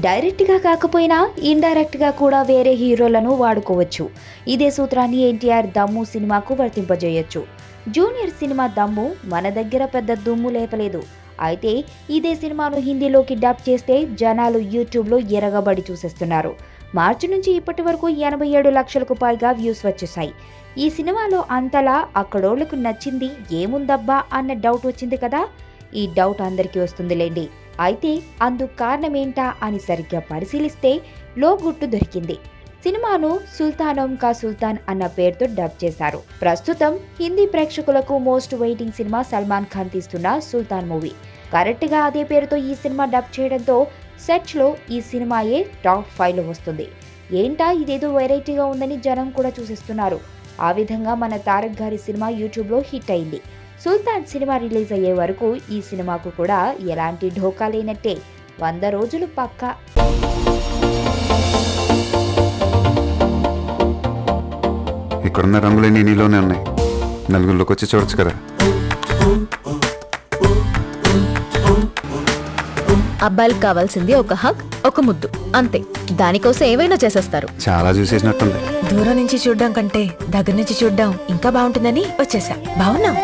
డైరెక్ట్గా కాకపోయినా ఇండైరెక్ట్గా కూడా వేరే హీరోలను వాడుకోవచ్చు. ఇదే సూత్రాన్ని ఎన్టీఆర్ దమ్ము సినిమాకు వర్తింపజేయొచ్చు. జూనియర్ సినిమా దమ్ము మన దగ్గర పెద్ద దుమ్ము లేపలేదు. అయితే ఇదే సినిమాను హిందీలోకి డబ్ చేస్తే జనాలు యూట్యూబ్లో ఎరగబడి చూసేస్తున్నారు. మార్చి నుంచి ఇప్పటి వరకు 87 లక్షలకు పైగా వ్యూస్ వచ్చేసాయి. ఈ సినిమాలో అంతలా అక్కడోళ్లకు నచ్చింది ఏముందబ్బా అన్న డౌట్ వచ్చింది కదా. ఈ డౌట్ అందరికీ వస్తుందిలేండి. అయితే అందుకు కారణమేంటా అని సరిగ్గా పరిశీలిస్తే లోగుట్టు దొరికింది. సినిమాను సుల్తానం కా సుల్తాన్ అన్న పేరుతో డబ్ చేశారు. ప్రస్తుతం హిందీ ప్రేక్షకులకు most waiting cinema Salman Khan తీస్తున్న సుల్తాన్ మూవీ. కరెక్ట్ గా అదే పేరుతో ఈ సినిమా డబ్ చేయడంతో సెర్చ్ లో ఈ సినిమాయే టాప్ 5 లో వస్తుంది. ఏంటా ఇదేదో వెరైటీగా ఉందని జనం కూడా చూసేస్తున్నారు. ఆ విధంగా మన తారక్ గారి సినిమా యూట్యూబ్ లో హిట్ అయింది. సుల్తాన్ సినిమా రిలీజ్ అయ్యే వరకు ఈ సినిమాకు కూడా ఎలాంటి ఢోకా లేనట్టే. 100 రోజులు పక్కా. ఇక్కడున్న రంగులన్నీ నీలోనే ఉన్నాయి. నలుగురిలోకి వచ్చి చూడొచ్చు కదా. అబ్బాయిలకు కావాల్సింది ఒక హక్, ఒక ముద్దు, అంతే. దానికోసం ఏవైనా చేసేస్తారు. చాలా చూసేసినట్టుంది. దూరం నుంచి చూడ్డం కంటే దగ్గర నుంచి చూడ్డం ఇంకా బాగుంటుందని వచ్చేసా. బాగున్నావు.